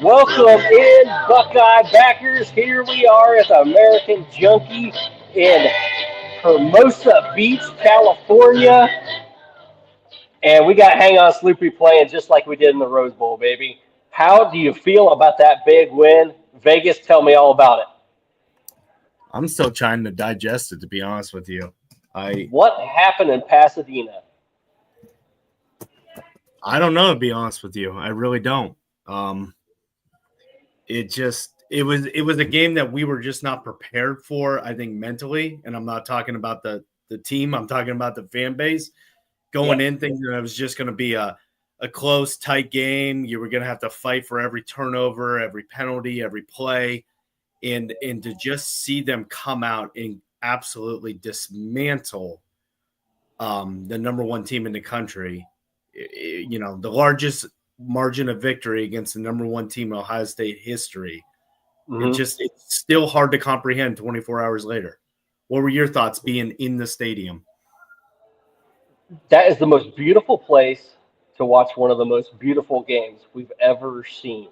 Welcome in, Buckeye backers. Here we are at the American Junkie in Hermosa Beach, California. And we got Hang On Sloopy playing just like we did in the Rose Bowl, baby. How do you feel about that big win? Vegas, tell me all about it. I'm still trying to digest it, to be honest with you. What happened in Pasadena? I don't know, to be honest with you. I really don't. It was a game that we were just not prepared for, I think, mentally. And I'm not talking about the team. I'm talking about the fan base. Going in thinking that it was just going to be a close, tight game. You were going to have to fight for every turnover, every penalty, every play. And to just see them come out and absolutely dismantle the number one team in the country, the largest margin of victory against the number one team in Ohio State history. Mm-hmm. It's still hard to comprehend 24 hours later. What were your thoughts being in the stadium? That is the most beautiful place to watch one of the most beautiful games we've ever seen.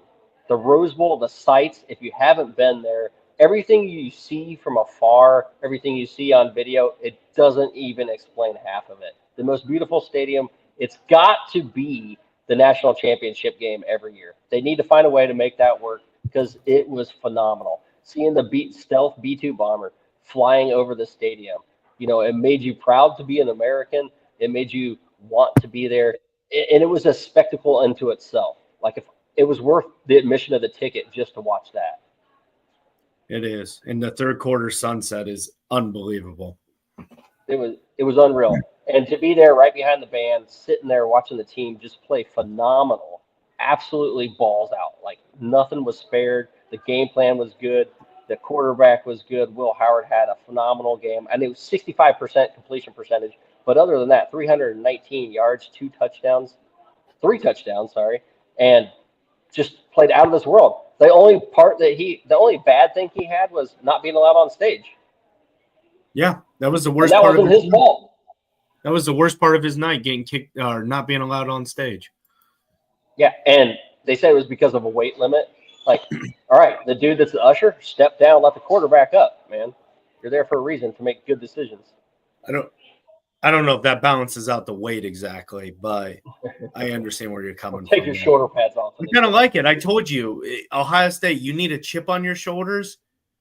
The Rose Bowl, the sights, if you haven't been there, everything you see from afar, everything you see on video, it doesn't even explain half of it. The most beautiful stadium, it's got to be the national championship game every year. They need to find a way to make that work because it was phenomenal. Seeing the stealth B-2 bomber flying over the stadium, it made you proud to be an American. It made you want to be there. And it was a spectacle unto itself. Like if it was worth the admission of the ticket just to watch that. It is. And the third quarter sunset is unbelievable. It was unreal. And to be there right behind the band, sitting there watching the team just play phenomenal, absolutely balls out. Like nothing was spared. The game plan was good. The quarterback was good. Will Howard had a phenomenal game. And it was 65% completion percentage. But other than that, 319 yards, 3 touchdowns, and just played out of this world. The only bad thing he had was not being allowed on stage. Yeah, that was the worst. And that wasn't his fault. That was the worst part of his night, getting kicked or not being allowed on stage. Yeah, and they said it was because of a weight limit. Like, all right, the dude that's the usher, step down, let the quarterback up, man. You're there for a reason to make good decisions. I don't know if that balances out the weight exactly, but I understand where you're coming from. Take your shoulder pads off. I kind of like it. I told you, Ohio State, you need a chip on your shoulders.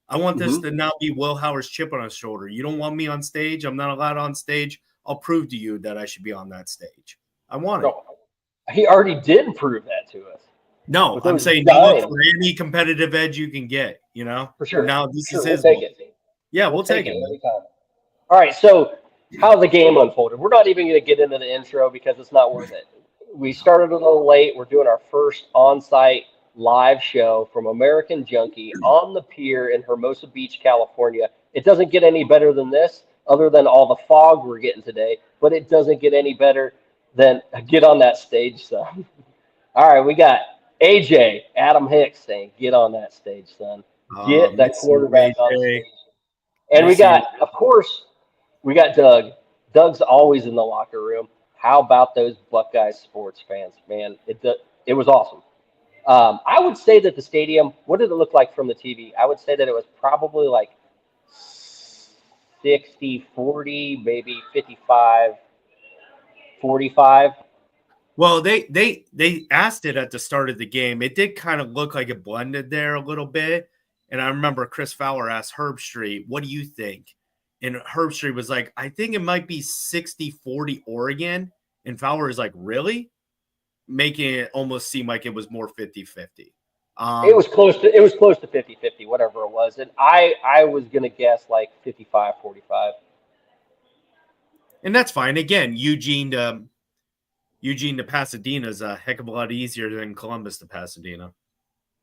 I want this to not be Will Howard's chip on his shoulder. You don't want me on stage. I'm not allowed on stage. I'll prove to you that I should be on that stage. I want it. He already did prove that to us. No, I'm saying you look for any competitive edge you can get, For sure. Now this is his. We'll take it. Yeah, we'll take it. Every time. All right, so how the game unfolded. We're not even going to get into the intro because it's not worth it. We started a little late. We're doing our first on-site live show from American Junkie on the pier in Hermosa Beach, California. It doesn't get any better than this, other than all the fog we're getting today, but it doesn't get any better than get on that stage, son. All right, we got AJ, Adam Hicks saying, get on that stage, son. Get that quarterback on stage. And we got, of course, we got Doug. Doug's always in the locker room. How about those Buckeye sports fans, man? It was awesome. I would say that the stadium, what did it look like from the TV? I would say that it was probably like 60-40, maybe 55-45. Well, they asked it at the start of the game. It did kind of look like it blended there a little bit. And I remember Chris Fowler asked Herb Street, what do you think? And Herb Street was like, I think it might be 60-40 Oregon. And Fowler is like, really? Making it almost seem like it was more 50-50. It was close to 50-50, whatever it was. And I was going to guess like 55-45. And that's fine. Again, Eugene to Pasadena is a heck of a lot easier than Columbus to Pasadena.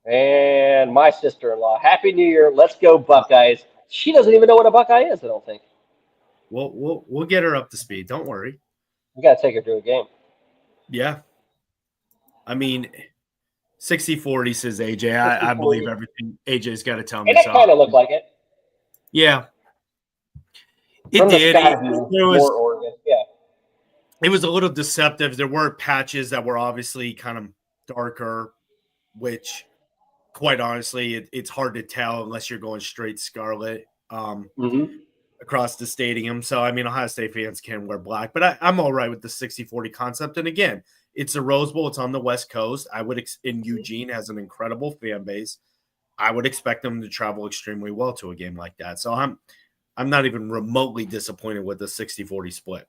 And my sister-in-law, Happy New Year. Let's go Buckeyes. She doesn't even know what a Buckeye is, I don't think. We'll get her up to speed. Don't worry. We got to take her to a game. Yeah. I mean, 60-40 says AJ. I believe everything AJ's got to tell me. And it kind of looked like it. Yeah. It From did. It was a little deceptive. There were patches that were obviously kind of darker, which quite honestly, it's hard to tell unless you're going straight scarlet Mm-hmm. across the stadium. So, I mean, Ohio State fans can wear black, but I'm all right with the 60-40 concept. And again, it's a Rose Bowl. It's on the West Coast. And Eugene has an incredible fan base. I would expect them to travel extremely well to a game like that. So I'm not even remotely disappointed with the 60-40 split.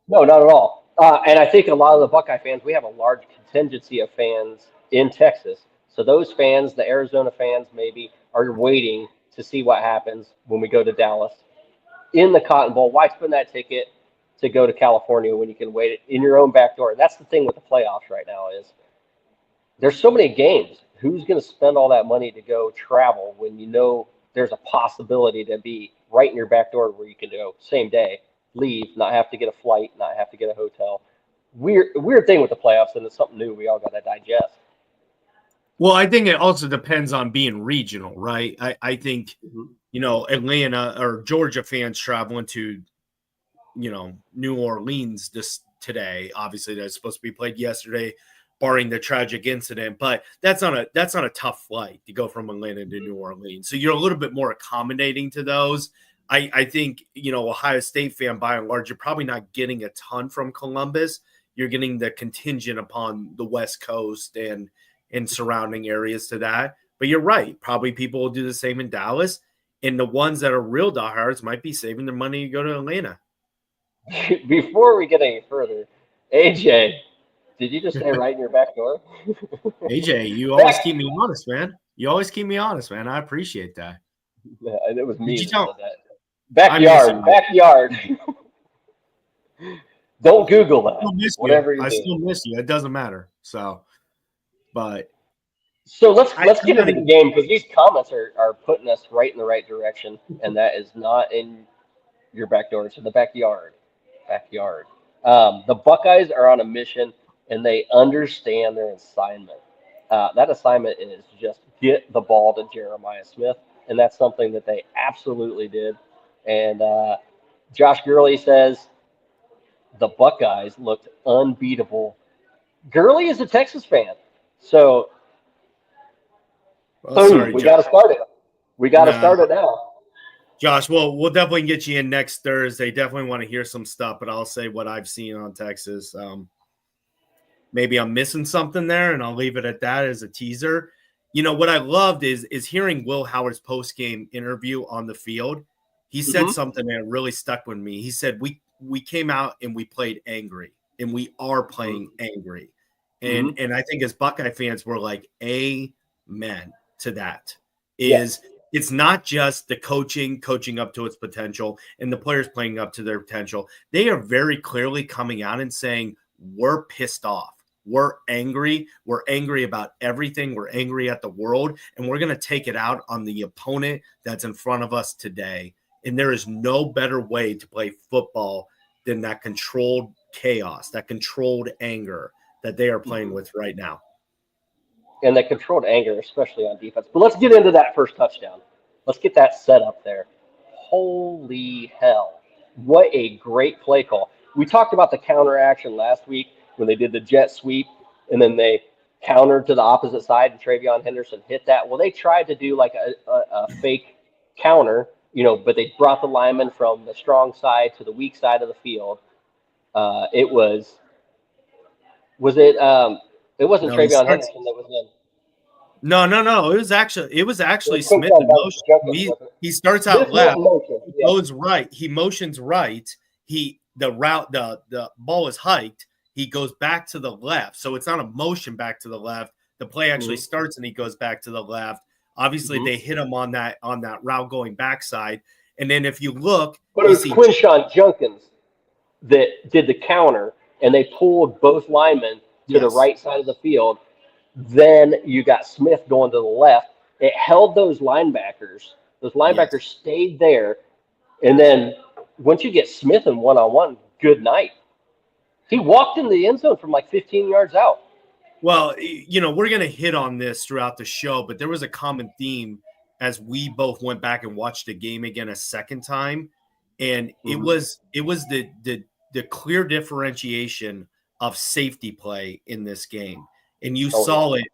No, not at all. And I think a lot of the Buckeye fans, we have a large contingency of fans in Texas. So those fans, the Arizona fans maybe, are waiting to see what happens when we go to Dallas in the Cotton Bowl. Why spend that ticket to go to California when you can wait it in your own back door? That's the thing with the playoffs right now is there's so many games. Who's going to spend all that money to go travel when you know there's a possibility to be right in your back door where you can go same day, leave, not have to get a flight, not have to get a hotel? Weird thing with the playoffs, and it's something new we all got to digest. Well, I think it also depends on being regional, right? I think, Atlanta or Georgia fans traveling to, New Orleans today, obviously that's supposed to be played yesterday, barring the tragic incident, but that's not a tough flight to go from Atlanta to New Orleans. So you're a little bit more accommodating to those. I think, Ohio State fan by and large, you're probably not getting a ton from Columbus. You're getting the contingent upon the West Coast and surrounding areas to that. But you're right. Probably people will do the same in Dallas. And the ones that are real diehards might be saving their money to go to Atlanta. Before we get any further, AJ, did you just say right in your back door? AJ, you always keep me honest, man. You always keep me honest, man. I appreciate that. Yeah, it was me Did that you said that. Backyard. Don't Google that. Whatever you I do. still miss you. It doesn't matter. So, but so let's get into the game because these comments are putting us right in the right direction, and that is not in your back door. It's in the backyard. Backyard. The Buckeyes are on a mission, and they understand their assignment. That assignment is just get the ball to Jeremiah Smith, and that's something that they absolutely did. And Josh Gurley says the Buckeyes looked unbeatable. Gurley is a Texas fan, so boom, sorry, we got to start it. We got to start it now. Josh, we'll definitely get you in next Thursday. Definitely want to hear some stuff, but I'll say what I've seen on Texas. Maybe I'm missing something there, and I'll leave it at that as a teaser. What I loved is hearing Will Howard's post-game interview on the field. He said something that really stuck with me. He said, we came out and we played angry, and we are playing angry. And I think as Buckeye fans, we're like, amen to that. It's not just the coaching up to its potential and the players playing up to their potential. They are very clearly coming out and saying, we're pissed off. We're angry. We're angry about everything. We're angry at the world, and we're going to take it out on the opponent that's in front of us today. And there is no better way to play football than that controlled chaos, that controlled anger that they are playing with right now. And that controlled anger, especially on defense. But let's get into that first touchdown. Let's get that set up there. Holy hell. What a great play call. We talked about the counter action last week when they did the jet sweep, and then they countered to the opposite side, and Travion Henderson hit that. Well, they tried to do like a fake counter, but they brought the lineman from the strong side to the weak side of the field. It wasn't Travion Henderson that was in. No. It was actually Smith in motion. He starts out left. He goes right. He motions right. The ball is hiked. He goes back to the left. So it's not a motion back to the left. The play actually starts and he goes back to the left. Obviously, they hit him on that route going backside. And then if you look, but it was Quinshawn Junkins that did the counter, and they pulled both linemen to the right side of the field. Then you got Smith going to the left. It held those linebackers. Those linebackers stayed there. And then once you get Smith in one-on-one, good night. He walked in the end zone from like 15 yards out. Well, we're going to hit on this throughout the show, but there was a common theme as we both went back and watched the game again a second time. And it was the clear differentiation of safety play in this game. And you saw it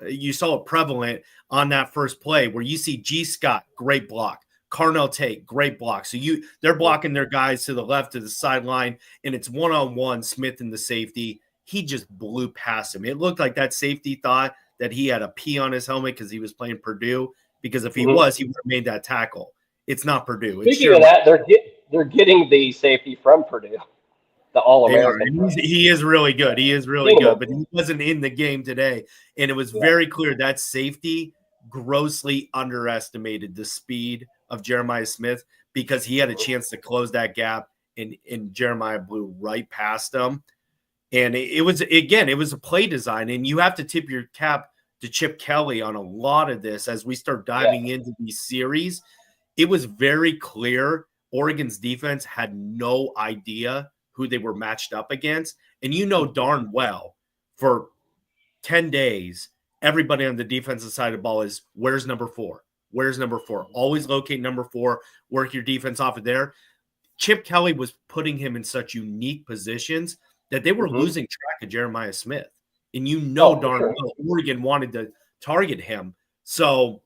you saw it prevalent on that first play where you see G. Scott, great block. Carnell Tate, great block. So they're blocking their guys to the left of the sideline, and it's one-on-one, Smith and the safety. He just blew past him. It looked like that safety thought that he had a P on his helmet because he was playing Purdue, because if he was, he would have made that tackle. It's not Purdue. Speaking of that, they're getting the safety from Purdue, the All-American. He is really good. He is really good, but he wasn't in the game today. And it was very clear that safety grossly underestimated the speed of Jeremiah Smith, because he had a chance to close that gap, and Jeremiah blew right past him. And it was a play design, and you have to tip your cap to Chip Kelly on a lot of this as we start diving into these series. It was very clear Oregon's defense had no idea who they were matched up against. And you know darn well for 10 days, everybody on the defensive side of the ball is, where's number 4? Where's number 4? Always locate number 4, work your defense off of there. Chip Kelly was putting him in such unique positions that they were losing track of Jeremiah Smith. And darn well Oregon wanted to target him. So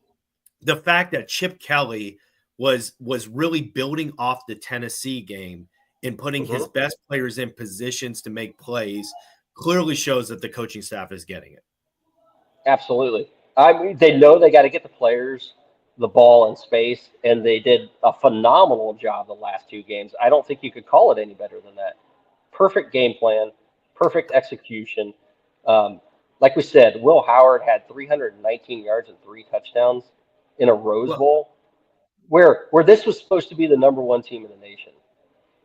the fact that Chip Kelly was really building off the Tennessee game and putting his best players in positions to make plays clearly shows that the coaching staff is getting it. Absolutely. I mean, they know they got to get the players the ball in space, and they did a phenomenal job the last 2 games. I don't think you could call it any better than that. Perfect game plan, perfect execution. Like we said, Will Howard had 319 yards and 3 touchdowns in a Rose Bowl, where this was supposed to be the number 1 team in the nation.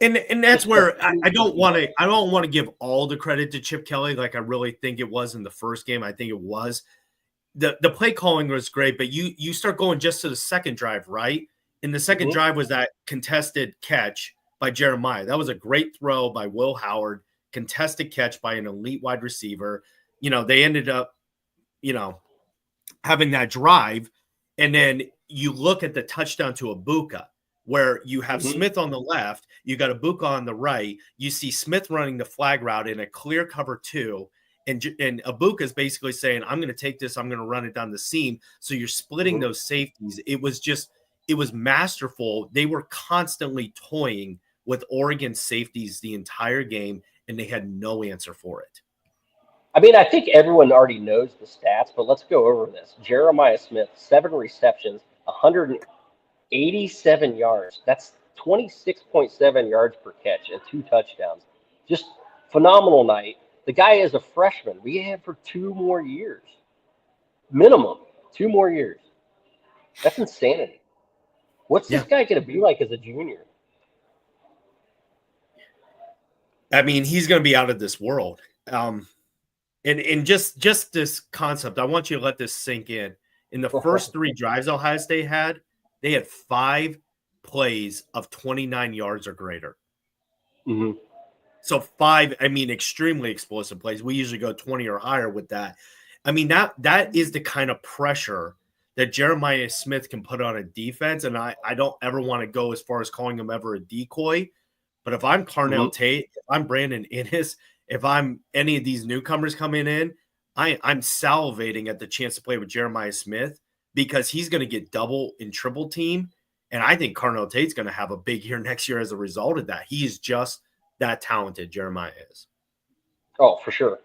And that's where I don't want to give all the credit to Chip Kelly like I really think it was in the first game. I think it was. The play calling was great, but you start going just to the second drive, right? And the second drive was that contested catch by Jeremiah. That was a great throw by Will Howard, contested catch by an elite wide receiver. They ended up, having that drive. And then you look at the touchdown to Ibuka, where you have Smith on the left, you got Ibuka on the right. You see Smith running the flag route in a clear cover 2. And Ibuka is basically saying, I'm going to take this, I'm going to run it down the seam. So you're splitting those safeties. It was masterful. They were constantly toying with Oregon safeties the entire game, and they had no answer for it. I mean, I think everyone already knows the stats, but let's go over this. Jeremiah Smith, 7 receptions, 187 yards. That's 26.7 yards per catch and 2 touchdowns. Just phenomenal night. The guy is a freshman. We have for 2 more years. Minimum, 2 more years. That's insanity. What's this guy going to be like as a junior? I mean, he's going to be out of this world. And just this concept, I want you to let this sink in. In the first 3 drives Ohio State had, they had 5 plays of 29 yards or greater. So 5, I mean, extremely explosive plays. We usually go 20 or higher with that. I mean, that is the kind of pressure that Jeremiah Smith can put on a defense. And I don't ever want to go as far as calling him ever a decoy. But if I'm Carnell Tate, if I'm Brandon Innis, if I'm any of these newcomers coming in, I'm salivating at the chance to play with Jeremiah Smith, because he's going to get double and triple team. And I think Carnell Tate's going to have a big year next year as a result of that. He is just that talented, Jeremiah is. Oh, for sure.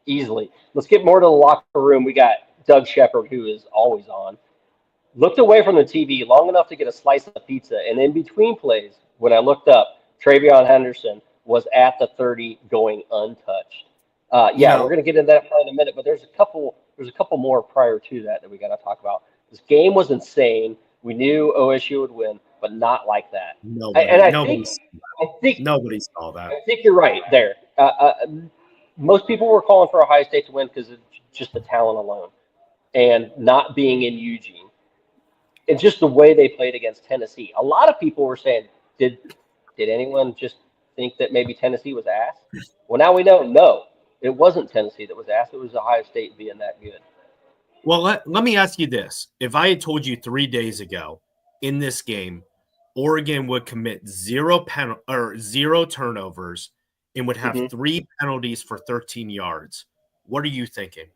Easily. Let's get more to the locker room. We got Doug Shepard, who is always on. Looked away from the TV long enough to get a slice of pizza. And in between plays, when I looked up, Travion Henderson was at the 30 going untouched. We're going to get into that in a minute, but there's a couple more prior to that we got to talk about. This game was insane. We knew OSU would win, but not like that. Nobody saw that. I think you're right there. Most people were calling for Ohio State to win because of just the talent alone and not being in Eugene. And just the way they played against Tennessee. A lot of people were saying, did anyone just think that maybe Tennessee was ass? Well, now we know, no, it wasn't Tennessee that was ass. It was Ohio State being that good. Well, let me ask you this. If I had told you 3 days ago in this game, Oregon would commit 0 turnovers and would have 3 penalties for 13 yards, what are you thinking?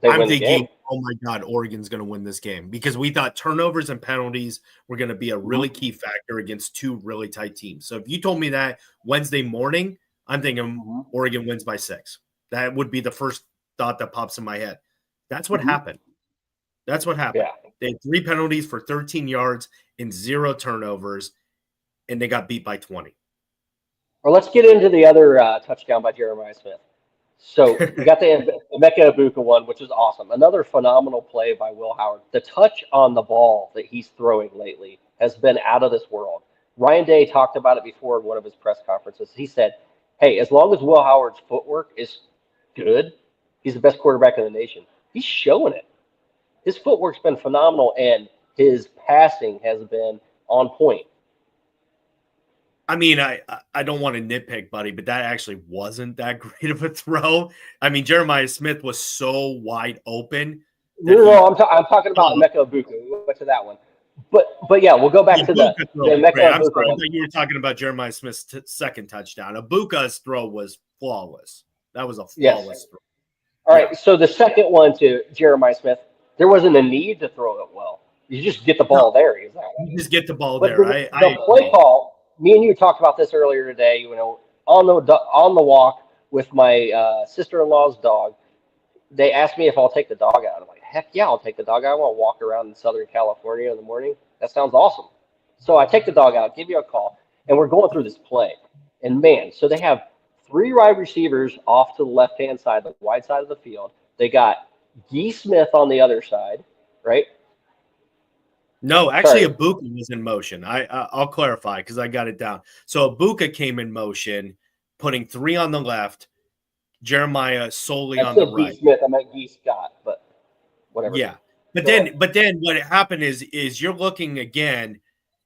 They I'm win the thinking, game. oh my God, Oregon's going to win this game because we thought turnovers and penalties were going to be a really key factor against two really tight teams. So if you told me that Wednesday morning, I'm thinking Oregon wins by 6. That would be the first thought that pops in my head. That's what happened. That's what happened. Yeah. They had 3 penalties for 13 yards and 0 turnovers, and they got beat by 20. Or let's get into the other touchdown by Jeremiah Smith. So we got the Emeka Ibuka one, which is awesome. Another phenomenal play by Will Howard. The touch on the ball that he's throwing lately has been out of this world. Ryan Day talked about it before in one of his press conferences. He said, hey, as long as Will Howard's footwork is good, he's the best quarterback in the nation. He's showing it. His footwork's been phenomenal, and his passing has been on point. I mean, I don't want to nitpick, buddy, but that actually wasn't that great of a throw. I mean, Jeremiah Smith was so wide open. No, I'm talking about Emeka Ibuka. We went to that one. But yeah, we'll go back to the Emeka I'm Ibuka sorry, I one. thought you were talking about Jeremiah Smith's second touchdown. Ibuka's throw was flawless. That was a flawless throw. All right, so the second one to Jeremiah Smith, there wasn't a need to throw it well. You just get the ball there. You just get the ball but there. The play call, me and you talked about this earlier today, on the walk with my sister-in-law's dog. They asked me if I'll take the dog out. I'm like, heck yeah, I'll take the dog out. I want to walk around in Southern California in the morning. That sounds awesome. So I take the dog out, give you a call, and we're going through this play. And man, so they have 3 wide receivers off to the left-hand side, the wide side of the field. They got Guy Smith on the other side, right? No, actually, Ibuka was in motion. I'll clarify because I got it down. So Ibuka came in motion, putting 3 on the left, Jeremiah solely on the right. Smith, I meant Guy Scott, but whatever. Yeah, but then what happened is you're looking again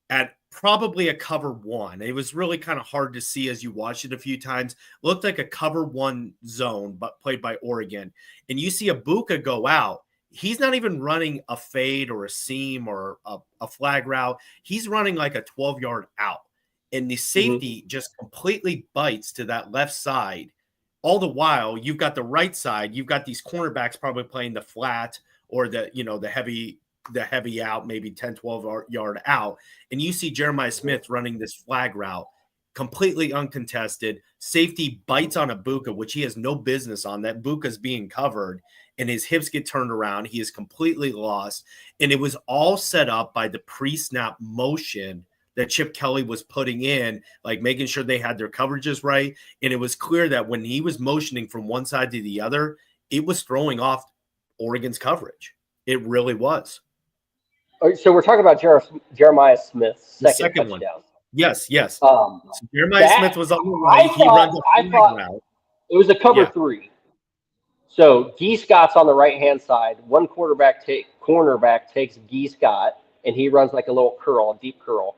at probably a cover 1. It was really kind of hard to see as you watched it a few times. Looked like a cover 1 zone, but played by Oregon, and you see Ibuka go out. He's not even running a fade or a seam or a flag route. He's running like a 12-yard out, and the safety just completely bites to that left side. All the while, you've got the right side. You've got these cornerbacks probably playing the flat or the heavy out, maybe 10, 12-yard out. And you see Jeremiah Smith running this flag route, completely uncontested. Safety bites on Ibuka, which he has no business on. That Ibuka's being covered, and his hips get turned around. He is completely lost. And it was all set up by the pre-snap motion that Chip Kelly was putting in, like making sure they had their coverages right. And it was clear that when he was motioning from one side to the other, it was throwing off Oregon's coverage. It really was. So we're talking about Jeremiah Smith's second touchdown. One. Yes. So Jeremiah Smith was on the right. I thought it was a cover 3. So Guy Scott's on the right-hand side. One cornerback takes Guy Scott, and he runs like a little curl, a deep curl.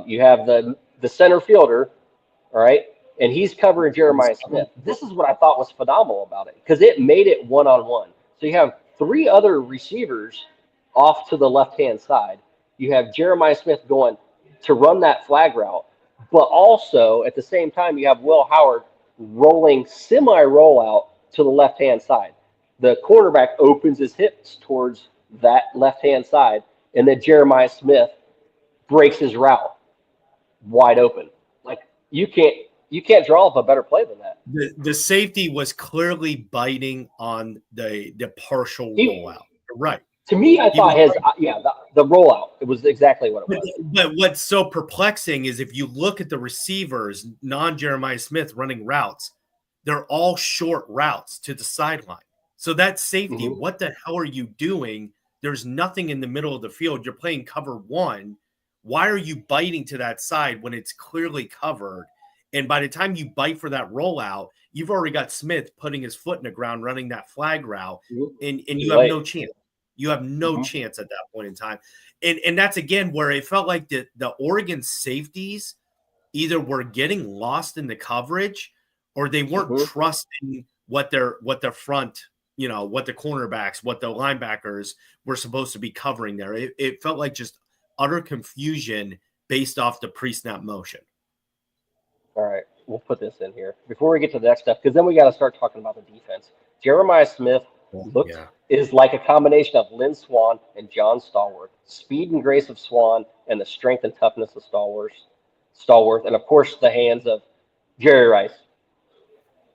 You have the center fielder, all right, and he's covering Jeremiah Smith. This is what I thought was phenomenal about it because it made it one-on-one. So you have 3 other receivers off to the left-hand side. You have Jeremiah Smith going to run that flag route, but also at the same time you have Will Howard rolling semi-rollout to the left-hand side. The cornerback opens his hips towards that left-hand side, and then Jeremiah Smith breaks his route wide open. Like you can't draw up a better play than that. The safety was clearly biting on the partial rollout. Right. To me, I thought the rollout, it was exactly what it was. But what's so perplexing is if you look at the receivers, non-Jeremiah Smith running routes, they're all short routes to the sideline. So that safety, what the hell are you doing? There's nothing in the middle of the field. You're playing cover 1. Why are you biting to that side when it's clearly covered? And by the time you bite for that rollout, you've already got Smith putting his foot in the ground, running that flag route, and you have no chance. You have no chance at that point in time. And that's, again, where it felt like the Oregon safeties either were getting lost in the coverage or they weren't trusting what their front, what the cornerbacks, what the linebackers were supposed to be covering there. It felt like just utter confusion based off the pre-snap motion. All right, we'll put this in here before we get to the next stuff, because then we got to start talking about the defense. Jeremiah Smith Yeah. Is like a combination of Lynn Swan and John Stallworth, speed and grace of Swan, and the strength and toughness of Stallworth, and of course the hands of Jerry Rice.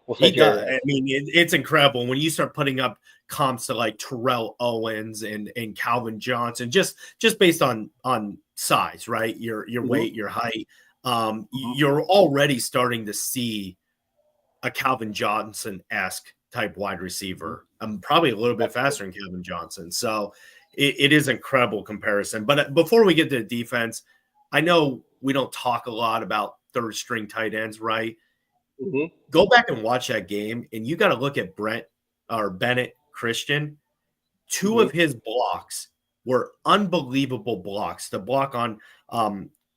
We'll say He Jerry does. Rice. I mean, it's incredible when you start putting up comps to like Terrell Owens and Calvin Johnson, just based on size, right? Your weight, your height. You're already starting to see a Calvin Johnson-esque type wide receiver. I'm probably a little bit faster than Calvin Johnson. So it is incredible comparison. But before we get to the defense, I know we don't talk a lot about third string tight ends, right? Go back and watch that game, and you got to look at Bennett Christian. Two of his blocks were unbelievable blocks. The block on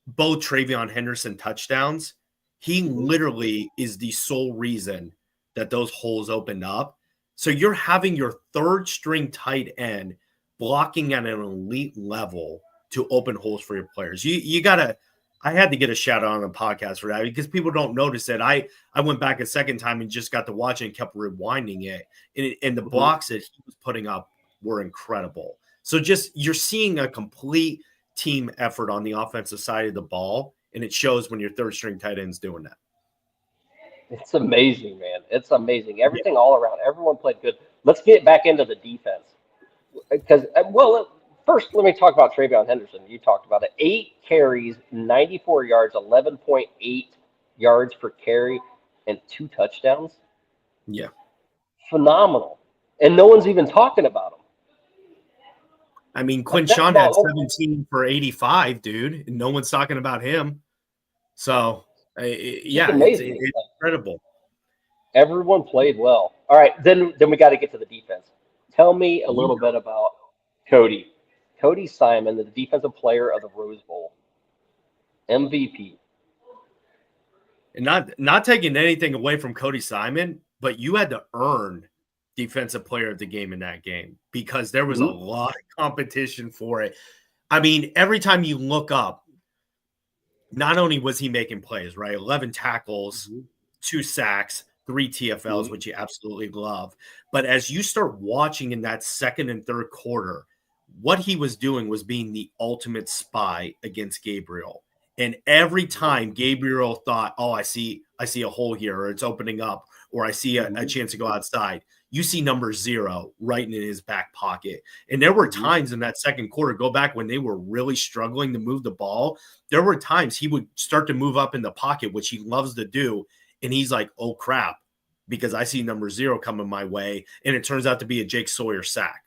both Travion Henderson touchdowns, he literally is the sole reason that those holes opened up. So you're having your third string tight end blocking at an elite level to open holes for your players. You got to – I had to get a shout out on the podcast for that because people don't notice it. I went back a second time and just got to watch it and kept rewinding it. And the blocks that he was putting up were incredible. So just you're seeing a complete team effort on the offensive side of the ball, and it shows when your third string tight end's doing that. It's amazing, man. It's amazing. Everything all around. Everyone played good. Let's get back into the defense. Because, first, let me talk about Travion Henderson. You talked about it. 8 carries, 94 yards, 11.8 yards per carry, and 2 touchdowns. Yeah. Phenomenal. And no one's even talking about him. I mean, Quinshawn had 17 for 85, dude, and no one's talking about him. So, yeah, it's incredible. Everyone played well. All right, then we got to get to the defense. Tell me a little bit about Cody. Cody Simon, the defensive player of the Rose Bowl. MVP. And not taking anything away from Cody Simon, but you had to earn defensive player of the game in that game because there was a lot of competition for it. I mean, every time you look up, not only was he making plays, right? 11 tackles, 2 sacks, 3 TFLs, which you absolutely love. But as you start watching in that second and third quarter, what he was doing was being the ultimate spy against Gabriel. And every time Gabriel thought, oh, I see a hole here, or it's opening up, or I see a chance to go outside, you see number 0 right in his back pocket. And there were times in that second quarter, go back when they were really struggling to move the ball, there were times he would start to move up in the pocket, which he loves to do. And he's like, oh, crap, because I see number 0 coming my way. And it turns out to be a Jake Sawyer sack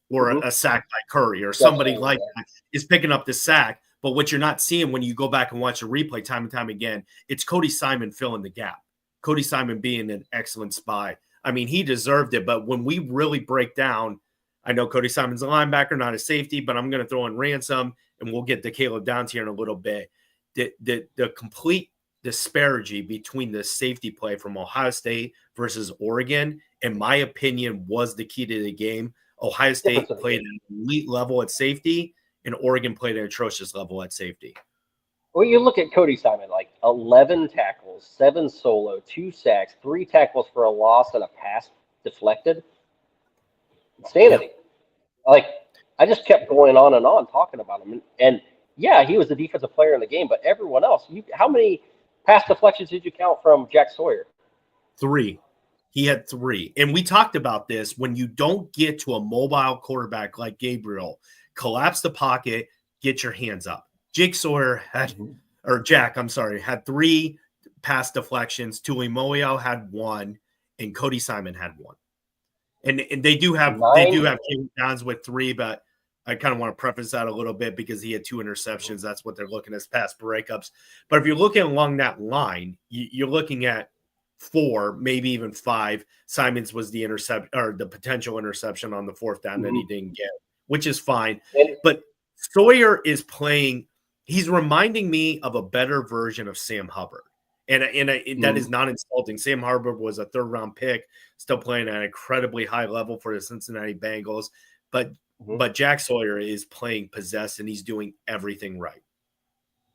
or a sack by Curry or somebody like that is picking up the sack. But what you're not seeing when you go back and watch a replay time and time again, it's Cody Simon filling the gap. Cody Simon being an excellent spy. I mean, he deserved it. But when we really break down, I know Cody Simon's a linebacker, not a safety, but I'm going to throw in Ransom, and we'll get to Caleb Downs here in a little bit. The complete disparity between the safety play from Ohio State versus Oregon, in my opinion, was the key to the game. Ohio State played at an elite level at safety, and Oregon played at an atrocious level at safety. Well, you look at Cody Simon, like 11 tackles, 7 solo, 2 sacks, 3 tackles for a loss, and a pass deflected. Insanity. Yeah. Like, I just kept going on and on talking about him. And yeah, he was the defensive player in the game, but everyone else, how many pass deflections did you count from Jack Sawyer? 3. He had 3. And we talked about this. When you don't get to a mobile quarterback like Gabriel, collapse the pocket, get your hands up. Jake Sawyer had 3 pass deflections. Tuli Moyo had 1, and Cody Simon had 1. And they do have Caleb Downs with 3, but I kind of want to preface that a little bit because he had 2 interceptions. That's what they're looking at, pass breakups. But if you're looking along that line, you're looking at 4, maybe even 5. Simon's was the intercept or the potential interception on the 4th down that he didn't get, which is fine. But Sawyer is playing. He's reminding me of a better version of Sam Hubbard. And that is not insulting. Sam Hubbard was a 3rd-round pick, still playing at an incredibly high level for the Cincinnati Bengals. But Jack Sawyer is playing possessed, and he's doing everything right.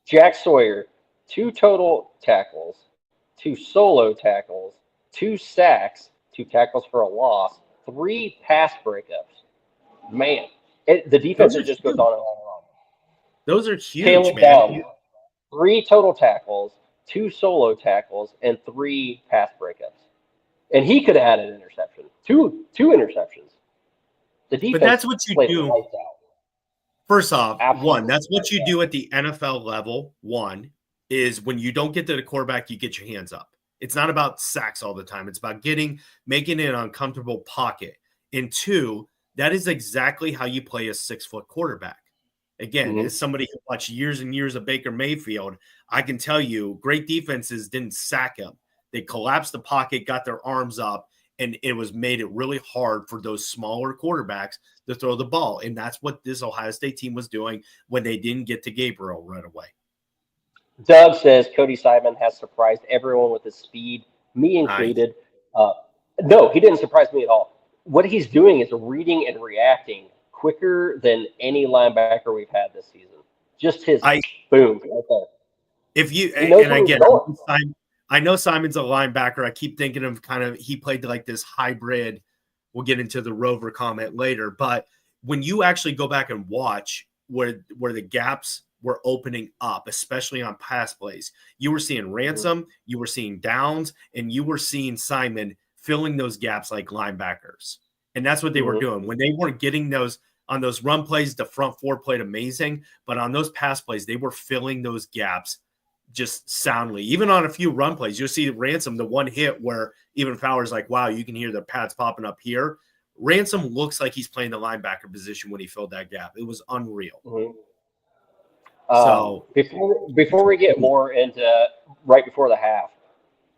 Jack Sawyer, 2 total tackles, 2 solo tackles, 2 sacks, 2 tackles for a loss, 3 pass breakups. Man, the defense Those are just goes huge. on and on and on. Those are huge, Caleb man. down. 3 total tackles, 2 solo tackles, and 3 pass breakups. And he could have had an interception. Two interceptions. The But defense that's what you played do. lights out. First off, Absolutely. that's what you do at the NFL level. One is when you don't get to the quarterback, you get your hands up. It's not about sacks all the time. It's about making it an uncomfortable pocket. And two, that is exactly how you play a 6-foot quarterback. Again, as somebody who watched years and years of Baker Mayfield, I can tell you great defenses didn't sack him. They collapsed the pocket, got their arms up, and it was made it really hard for those smaller quarterbacks to throw the ball. And that's what this Ohio State team was doing when they didn't get to Gabriel right away. Doug says Cody Simon has surprised everyone with his speed, me included. No, he didn't surprise me at all. What he's doing is reading and reacting quicker than any linebacker we've had this season. Just his boom. If you he knows where he's going. I know Simon's a linebacker. I keep thinking of he played like this hybrid. We'll get into the Rover comment later, but when you actually go back and watch where the gaps were opening up, especially on pass plays, you were seeing Ransom, you were seeing Downs, and you were seeing Simon filling those gaps like linebackers. And that's what they were doing. When they weren't getting those on those run plays, the front four played amazing, but on those pass plays, they were filling those gaps just soundly. Even on a few run plays, you'll see Ransom, the one hit where even Fowler's like, wow, you can hear the pads popping up here. Ransom looks like he's playing the linebacker position when he filled that gap. It was unreal. So before we get more into right before the half,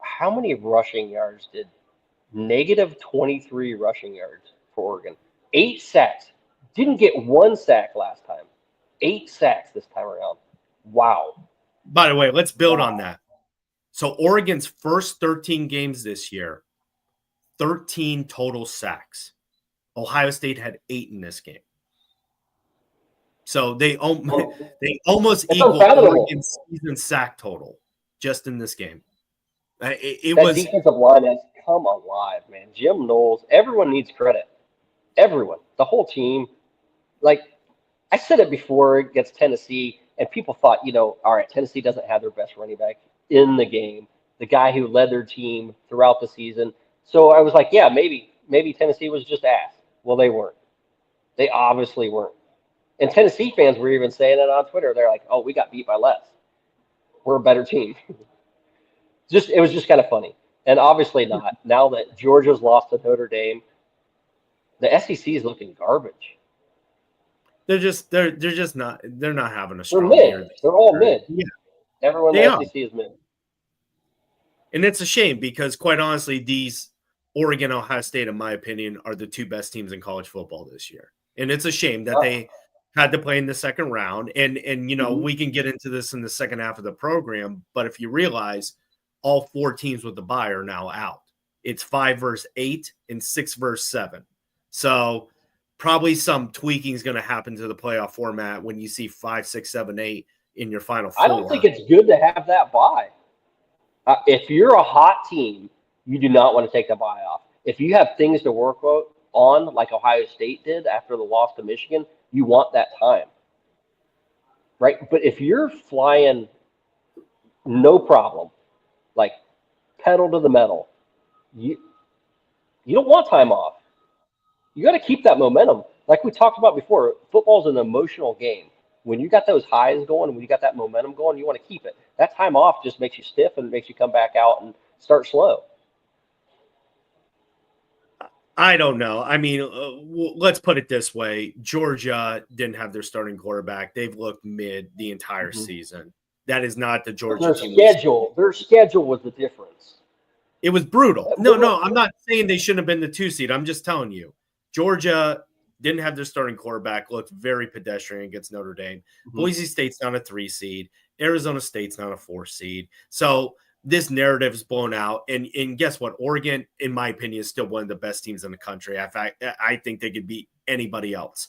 how many rushing yards did negative 23 rushing yards for Oregon? 8 sacks. Didn't get 1 sack last time. 8 sacks this time around. Wow. By the way, let's build on that. So Oregon's first 13 games this year, 13 total sacks. Ohio State had 8 in this game. So they almost equal Oregon's season sack total just in this game. That defensive line has come alive, man. Jim Knowles, everyone needs credit. Everyone, the whole team. Like I said it before against Tennessee, and people thought, all right, Tennessee doesn't have their best running back in the game, the guy who led their team throughout the season. So I was like, yeah, maybe Tennessee was just ass. Well, they weren't. They obviously weren't. And Tennessee fans were even saying it on Twitter. They're like, oh, we got beat by less. We're a better team. It was just kind of funny. And obviously not. Now that Georgia's lost to Notre Dame, the SEC is looking garbage. They're not having a strong year. They're mid. They're all mid. Yeah. Everyone in the SEC is mid. And it's a shame because quite honestly, these Oregon, Ohio State, in my opinion, are the 2 best teams in college football this year. And it's a shame that they had to play in the second round. And we can get into this in the second half of the program, but if you realize all 4 teams with the bye are now out. It's 5 versus 8 and 6 versus 7. So probably some tweaking is going to happen to the playoff format when you see 5, 6, 7, 8 in your final 4. I don't think it's good to have that bye. If you're a hot team, you do not want to take the bye off. If you have things to work on, like Ohio State did after the loss to Michigan, you want that time. Right? But if you're flying no problem, like pedal to the metal, you don't want time off. You got to keep that momentum. Like we talked about before, football's an emotional game. When you got those highs going, when you got that momentum going, you want to keep it. That time off just makes you stiff and makes you come back out and start slow. I don't know. I mean, let's put it this way. Georgia didn't have their starting quarterback. They've looked mid the entire season. That is not the Georgia team. Their schedule was the difference. It was brutal. No, I'm not saying they shouldn't have been the 2 seed. I'm just telling you. Georgia didn't have their starting quarterback, looked very pedestrian against Notre Dame. Boise State's not a 3 seed. Arizona State's not a 4 seed. So this narrative is blown out. And guess what? Oregon, in my opinion, is still one of the best teams in the country. In fact, I think they could beat anybody else.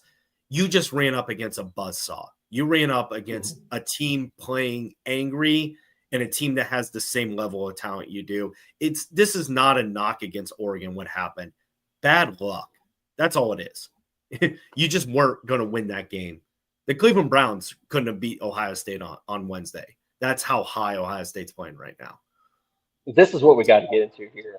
You just ran up against a buzzsaw. You ran up against a team playing angry and a team that has the same level of talent you do. This is not a knock against Oregon, what happened. bad luck. That's all it is. You just weren't going to win that game. The Cleveland Browns couldn't have beat Ohio State on Wednesday. That's how high Ohio State's playing right now. This is what we got to get into here.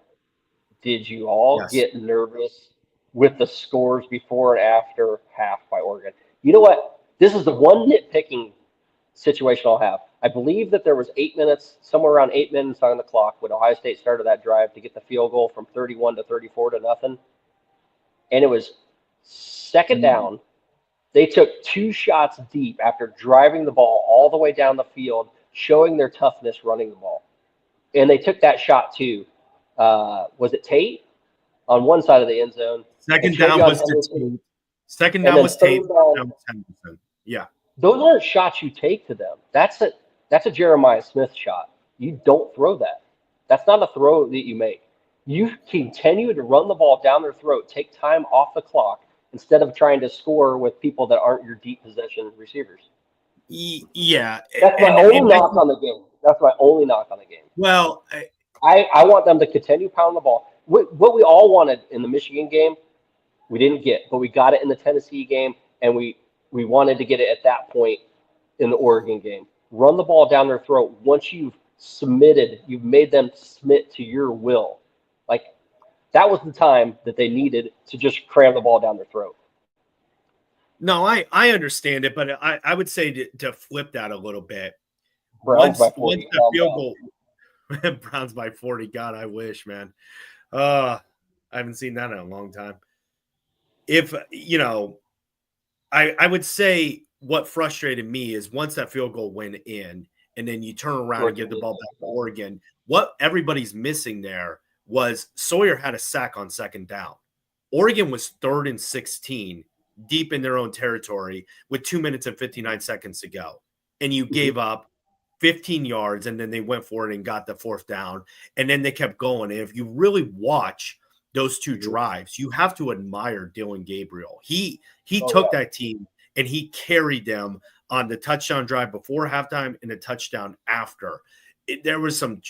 Did you all Yes. get nervous with the scores before and after half by Oregon? You know what? This is the one nitpicking situation I'll have. I believe that there was 8 minutes, somewhere around 8 minutes on the clock when Ohio State started that drive to get the field goal from 31 to 34 to nothing. And it was second down. They took 2 shots deep after driving the ball all the way down the field, showing their toughness running the ball. And they took that shot to, was it Tate? On one side of the end zone. Second down was Tate. Second down was Tate. Yeah. Those aren't shots you take to them. That's a Jeremiah Smith shot. You don't throw that. That's not a throw that you make. You continue to run the ball down their throat, take time off the clock, instead of trying to score with people that aren't your deep possession receivers. Yeah. That's my only knock on the game. That's my only knock on the game. Well, I want them to continue pounding the ball. What we all wanted in the Michigan game, we didn't get, but we got it in the Tennessee game, and we wanted to get it at that point in the Oregon game. Run the ball down their throat. Once you've made them submit to your will. Like, that was the time that they needed to just cram the ball down their throat. No, I understand it, but I would say to flip that a little bit. Browns by 40. Once the field goal, Browns by 40. God, I wish, man. I haven't seen that in a long time. If, I would say what frustrated me is once that field goal went in and then you turn around and give the ball back to Oregon, what everybody's missing there was Sawyer had a sack on second down. Oregon was 3rd and 16 deep in their own territory with 2 minutes and 59 seconds to go. And you gave up 15 yards, and then they went for it and got the 4th down, and then they kept going. And if you really watch those 2 drives, you have to admire Dylan Gabriel. He took that team and he carried them on the touchdown drive before halftime and the touchdown after. There was some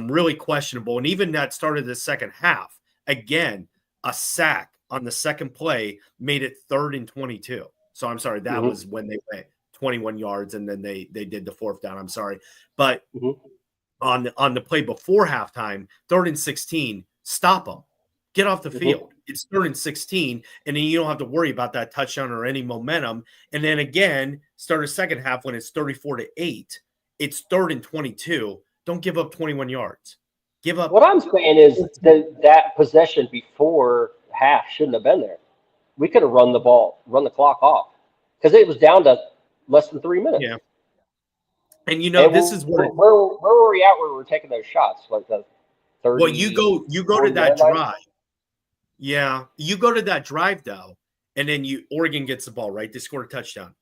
really questionable, and even that started the second half. Again, a sack on the second play made it 3rd and 22. So I'm sorry, that was when they went 21 yards, and then they did the 4th down. I'm sorry. But on the play before halftime, 3rd and 16, stop them. Get off the field. It's 3rd and 16, and then you don't have to worry about that touchdown or any momentum. And then again, start a second half when it's 34-8. It's 3rd and 22. Don't give up 21 yards. Give up. What I'm saying is that possession before half shouldn't have been there. We could have run the clock off because it was down to less than 3 minutes. Yeah. And this is where were we at where we were taking those shots? Like the 30. Well, you go to that drive. Yeah. You go to that drive though, and then Oregon gets the ball, right? They score a touchdown.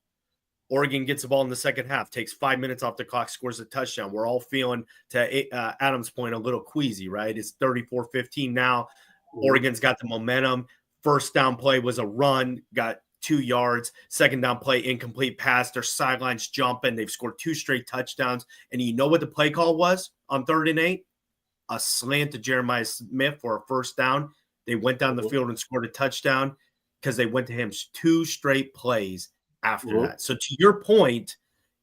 Oregon gets the ball in the second half, takes 5 minutes off the clock, scores a touchdown. We're all feeling, to Adam's point, a little queasy, right? It's 34-15 now. Oregon's got the momentum. First down play was a run, got 2 yards. Second down play, incomplete pass. Their sidelines jumping. They've scored 2 straight touchdowns. And you know what the play call was on 3rd and 8? A slant to Jeremiah Smith for a first down. They went down the field and scored a touchdown because they went to him 2 straight plays after that. So to your point,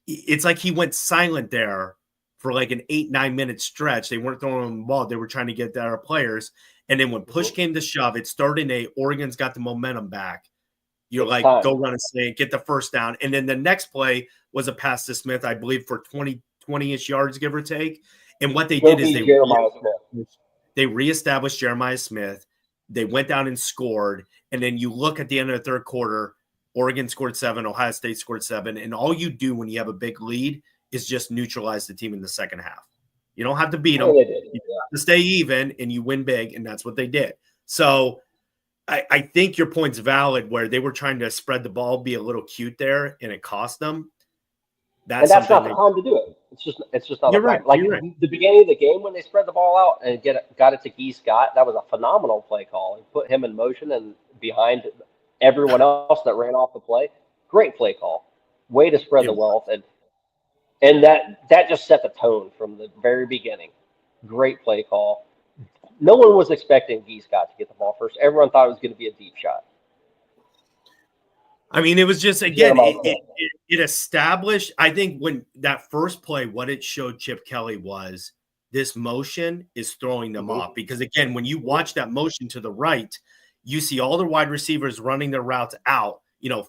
it's like he went silent there for like an 8-9 minute stretch. They weren't throwing him the ball. They were trying to get their players. And then when push came to shove, it's 3rd and 8. Oregon's got the momentum back. You're like, go run a slant, get the first down. And then the next play was a pass to Smith, I believe, for 20-ish yards, give or take. And what they did is they reestablished Jeremiah Smith. They went down and scored. And then you look at the end of the third quarter, Oregon scored 7, Ohio State scored 7. And all you do when you have a big lead is just neutralize the team in the second half. You don't have to beat them. You have to stay even, and you win big, and that's what they did. So I think your point's valid where they were trying to spread the ball, be a little cute there, and it cost them. That's not the time to do it. It's just not the time. Like the beginning of the game when they spread the ball out and got it to Gee Scott, that was a phenomenal play call. And put him in motion and behind everyone else that ran off the play. Great play call. Way to spread the wealth. And that just set the tone from the very beginning. Great play call. no one was expecting Gee Scott to get the ball first. Everyone thought it was going to be a deep shot. I mean, it was just, again, it established, I think when that first play, what it showed Chip Kelly was this motion is throwing them off. Because, again, when you watch that motion to the right, you see all the wide receivers running their routes out,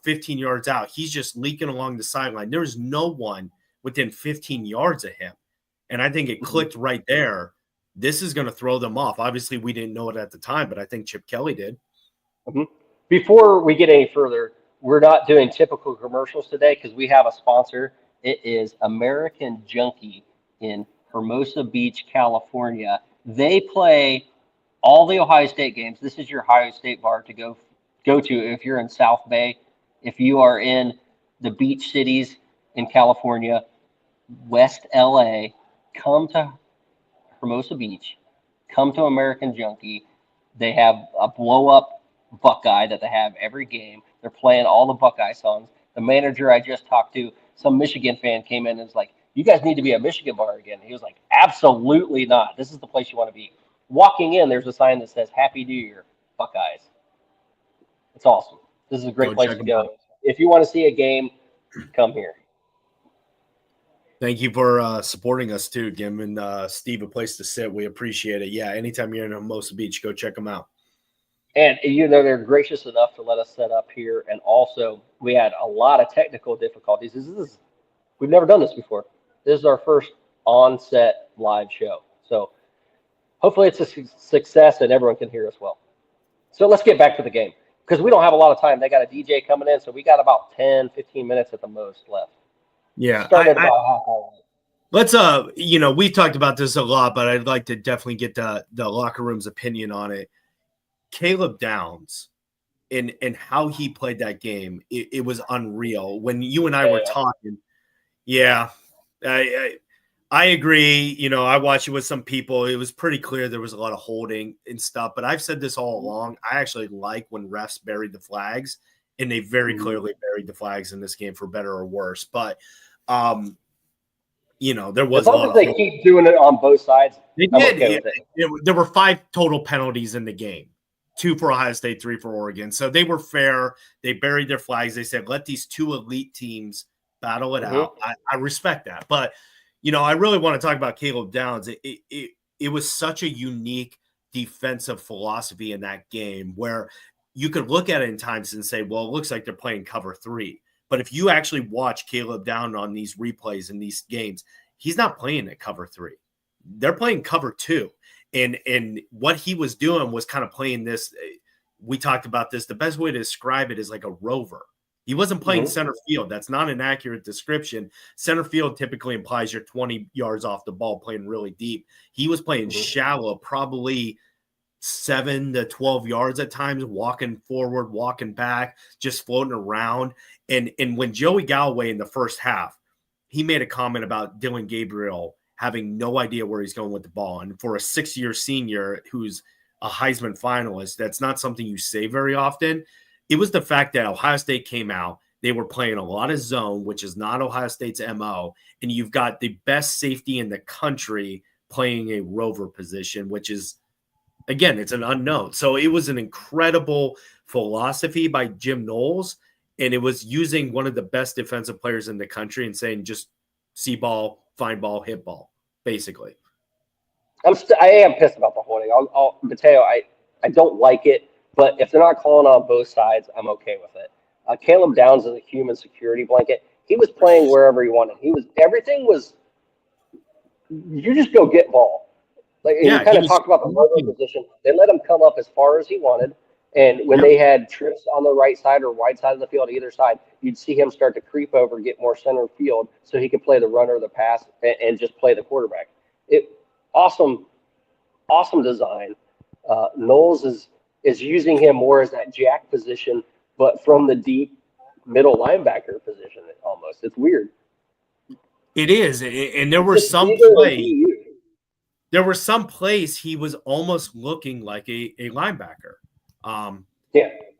15 yards out. He's just leaking along the sideline. There's no one within 15 yards of him. And I think it clicked right there. This is going to throw them off. Obviously, we didn't know it at the time, but I think Chip Kelly did. Before we get any further, we're not doing typical commercials today because we have a sponsor. It is American Junkie in Hermosa Beach, California. They play all the Ohio State games. This is your Ohio State bar to go to if you're in South Bay. If you are in the beach cities in California, West LA, come to Hermosa Beach. Come to American Junkie. They have a blow-up Buckeye that they have every game. They're playing all the Buckeye songs. The manager I just talked to, some Michigan fan came in and was like, you guys need to be a Michigan bar again. He was like, absolutely not. This is the place you want to be. Walking in, there's a sign that says, Happy New Year, Buckeyes. It's awesome. This is a great place to go. If you want to see a game, come here. Thank you for supporting us, too, giving Steve a place to sit. We appreciate it. Yeah, anytime you're in Hermosa Beach, go check them out. And, they're gracious enough to let us set up here. And also, we had a lot of technical difficulties. We've never done this before. This is our first on-set live show. So hopefully it's a success and everyone can hear us well. So let's get back to the game because we don't have a lot of time. They got a DJ coming in, so we got about 10, 15 minutes at the most left. Yeah. Started about half hour. Let's, we've talked about this a lot, but I'd like to definitely get the locker room's opinion on it. Caleb Downs and how he played that game, it was unreal. When you and I were talking, I agree. I watched it with some people. It was pretty clear there was a lot of holding and stuff, but I've said this all along. I actually like when refs buried the flags, and they very clearly buried the flags in this game for better or worse. But, there was as long as they keep doing it on both sides. They did. Okay there were 5 total penalties in the game. 2 for Ohio State, 3 for Oregon. So they were fair. They buried their flags. They said, let these 2 elite teams battle it out. I respect that. But, I really want to talk about Caleb Downs. It was such a unique defensive philosophy in that game where you could look at it in times and say, well, it looks like they're playing cover 3. But if you actually watch Caleb Downs on these replays in these games, he's not playing at cover 3. They're playing cover 2. And what he was doing was kind of playing this. We talked about this. The best way to describe it is like a rover. He wasn't playing center field. That's not an accurate description. Center field typically implies you're 20 yards off the ball, playing really deep. He was playing shallow, probably 7 to 12 yards at times, walking forward, walking back, just floating around. And when Joey Galloway in the first half, he made a comment about Dylan Gabriel having no idea where he's going with the ball. And for a 6-year senior who's a Heisman finalist, that's not something you say very often. It was the fact that Ohio State came out. They were playing a lot of zone, which is not Ohio State's MO. And you've got the best safety in the country playing a rover position, which is, again, it's an unknown. So it was an incredible philosophy by Jim Knowles. And it was using one of the best defensive players in the country and saying, just see ball, find ball, hit ball, basically. I am pissed about the holding. Mateo, I don't like it, but if they're not calling on both sides, I'm okay with it. Caleb Downs is a human security blanket. He was playing wherever he wanted. Everything was, you just go get ball. Like you kind of talked about the rover position. They let him come up as far as he wanted. And when they had trips on the right side or wide side of the field, either side, you'd see him start to creep over, get more center field so he could play the runner, the pass, and just play the quarterback. Awesome design. Knowles is using him more as that jack position, but from the deep middle linebacker position almost. It's weird. It is. And there were some plays he was almost looking like a linebacker.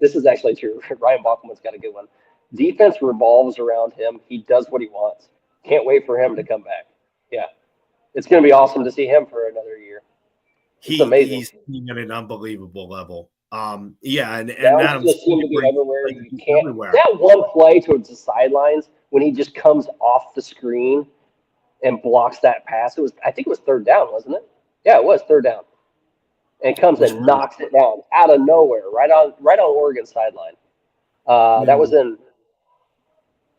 This is actually true. Ryan Bachman's got a good one. Defense revolves around him. He does what he wants. Can't wait for him to come back. Yeah. It's going to be awesome to see him for another year. It's amazing. He's at an unbelievable level. Yeah, and Downs Adam's just seem to be everywhere. like, You he's can't. everywhere. That one play towards the sidelines when he just comes off the screen and blocks that pass. I think it was third down, wasn't it? Yeah, it was third down. And comes and knocks it down out of nowhere, right on Oregon's sideline. That was in.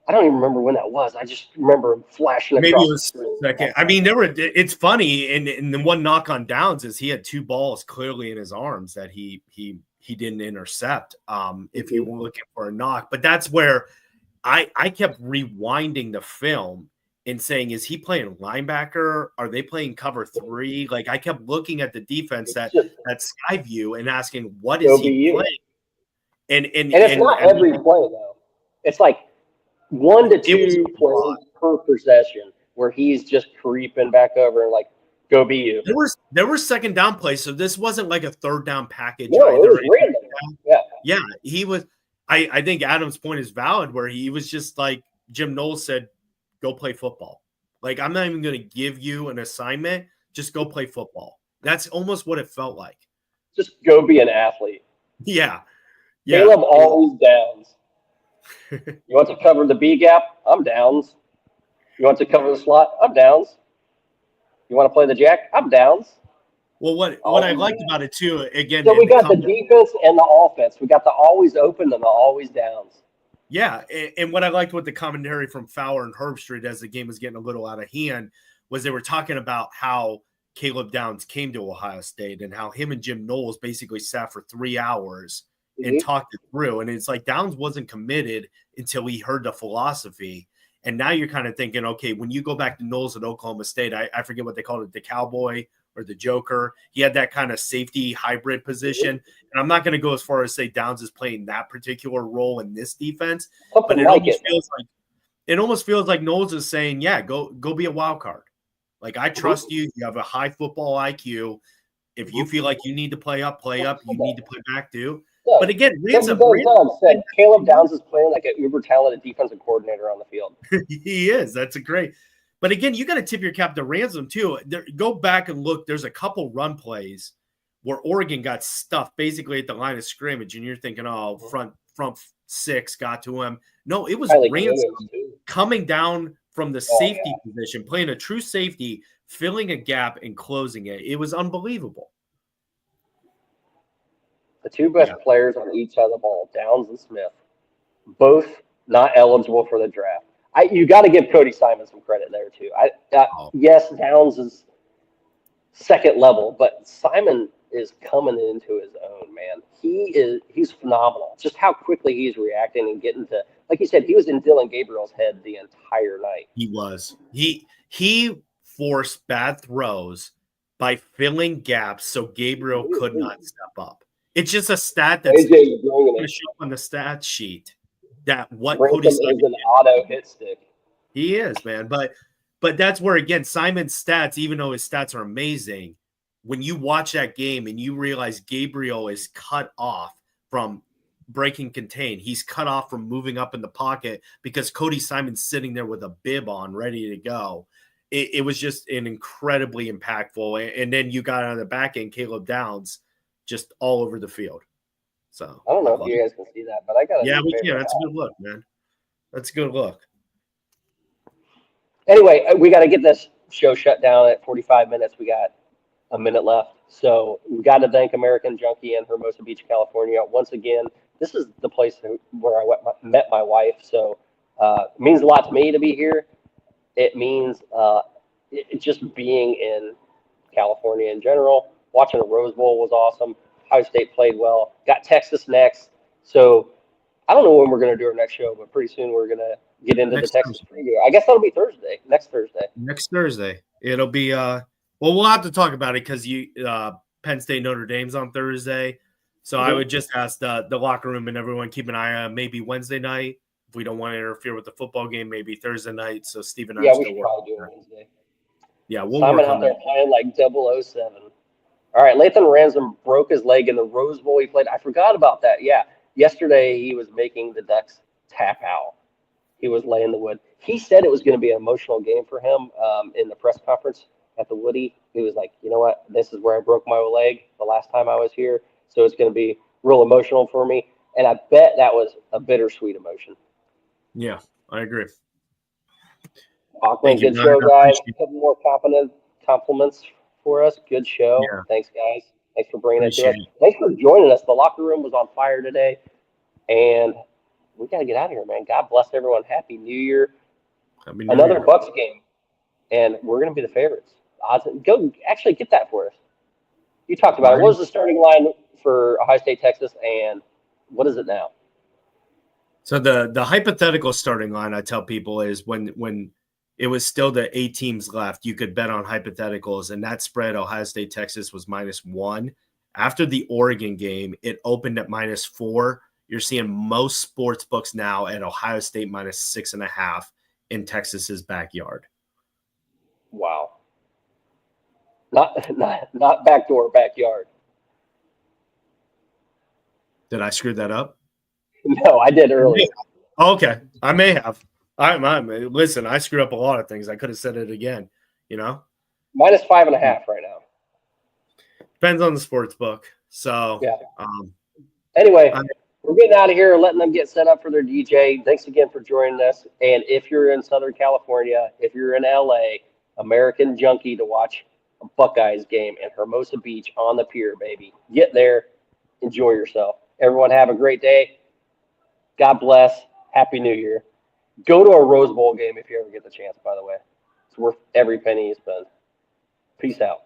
I don't even remember when that was. I just remember him flashing Maybe across it was the screen. second. I mean, it's funny, and the one knock on Downs is he had two balls clearly in his arms that he didn't intercept. If you were looking for a knock, but that's where I kept rewinding the film and saying, is he playing linebacker? Are they playing cover 3? Like, I kept looking at the defense that sky view and asking, what is he playing? And it's not every play though. It's like 1 to 2 plays per possession where he's just creeping back over and like, go be you. There were second down plays, so this wasn't like a third down package. No, it was random. Yeah, he was. I think Adam's point is valid where he was just like Jim Knowles said, go play football. Like, I'm not even going to give you an assignment. Just go play football. That's almost what it felt like. Just go be an athlete. Yeah. Caleb always downs. You want to cover the B gap? I'm downs. You want to cover the slot? I'm downs. You want to play the jack? I'm downs. Well, what I liked about it too, again. So we got the defense and the offense. We got the always open and the always downs. Yeah, and what I liked with the commentary from Fowler and Herbstreit as the game was getting a little out of hand was they were talking about how Caleb Downs came to Ohio State and how him and Jim Knowles basically sat for 3 hours and talked it through. And it's like Downs wasn't committed until he heard the philosophy. And now you're kind of thinking, okay, when you go back to Knowles at Oklahoma State, I forget what they called it, the cowboy or the joker. He had that kind of safety hybrid position. And I'm not going to go as far as say Downs is playing that particular role in this defense, but it almost feels like Knowles is saying, yeah, go be a wild card. Like, I trust you. You have a high football IQ. If you feel like you need to play up. You need to play back too. Yeah. But again, said Caleb Downs is playing like an uber talented defensive coordinator on the field. He is. That's a great. But again, you got to tip your cap to Ransom too. Go back and look. There's a couple run plays where Oregon got stuffed basically at the line of scrimmage, and you're thinking, oh, front 6 got to him. No, it was Ransom coming down from the safety position, playing a true safety, filling a gap and closing it. It was unbelievable. The two best players on each side of the ball, Downs and Smith, both not eligible for the draft. You got to give Cody Simon some credit there too. Yes, Downs is second level, but Simon is coming into his own, man. He's phenomenal. Just how quickly he's reacting and getting to, like you said, he was in Dylan Gabriel's head the entire night. He was. He forced bad throws by filling gaps so Gabriel could not step up. It's just a stat that's going to show up on the stat sheet that what Cody Simon is an auto hit stick. He is, man. But that's where, again, Simon's stats, even though his stats are amazing, when you watch that game and you realize Gabriel is cut off from breaking contain, he's cut off from moving up in the pocket because Cody Simon's sitting there with a bib on, ready to go. It was just an incredibly impactful. And then you got on the back end, Caleb Downs, just all over the field. So I don't know if you guys can see that, but I got we can. That's a good look, man. That's a good look. Anyway, we got to get this show shut down at 45 minutes. We got a minute left. So we got to thank American Junkie in Hermosa Beach, California. Once again, this is the place where I met my wife. So it means a lot to me to be here. It means just being in California in general. Watching the Rose Bowl was awesome. Ohio State played well. Got Texas next. So I don't know when we're going to do our next show, but pretty soon we're going to get into the Texas preview. I guess that'll be Thursday. Next Thursday. It'll be well, we'll have to talk about it because Penn State Notre Dame's on Thursday. So I would just ask the locker room and everyone keep an eye on maybe Wednesday night. If we don't want to interfere with the football game, maybe Thursday night. So Steve and I we should probably do Wednesday. Yeah, we'll Simon out there playing like 007. All right, Lathan Ransom broke his leg in the Rose Bowl he played. I forgot about that. Yeah, yesterday he was making the Ducks tap out. He was laying the wood. He said it was going to be an emotional game for him in the press conference. at the Woody. He was like, you know what? This is where I broke my leg the last time I was here, so it's going to be real emotional for me. And I bet that was a bittersweet emotion. Yeah, I agree. Auckland, Thank you, good Ryan. show, I guys. appreciate A couple more compliments for us. Good show. Yeah, Thanks, guys. Thanks for bringing it to us. appreciate it. Thanks for joining us. The locker room was on fire today, and we got to get out of here, man. God bless everyone. Happy New Year. Happy New Another Year. Bucks game, and we're going to be the favorites. Odds. Go actually get that for us. You talked about it. What Mine. was the starting line for Ohio State, Texas, and what is it now? So the hypothetical starting line I tell people is when it was still the 8 teams left, you could bet on hypotheticals, and that spread Ohio State Texas was -1. After the Oregon game, it opened at -4. You're seeing most sports books now at Ohio State -6.5 in Texas's backyard. Wow. Not backdoor, backyard. Did I screw that up? No, I did earlier. Okay, I may have. Listen, I screw up a lot of things. I could have said it again. -5.5 right now. Depends on the sports book. So Yeah. Anyway, I- we're getting out of here and letting them get set up for their DJ. Thanks again for joining us. And if you're in Southern California, if you're in LA, American Junkie to watch a Buckeyes game in Hermosa Beach on the pier, baby. Get there, enjoy yourself. Everyone have a great day. God bless. Happy New Year. Go to a Rose Bowl game if you ever get the chance, by the way. It's worth every penny you spend. Peace out.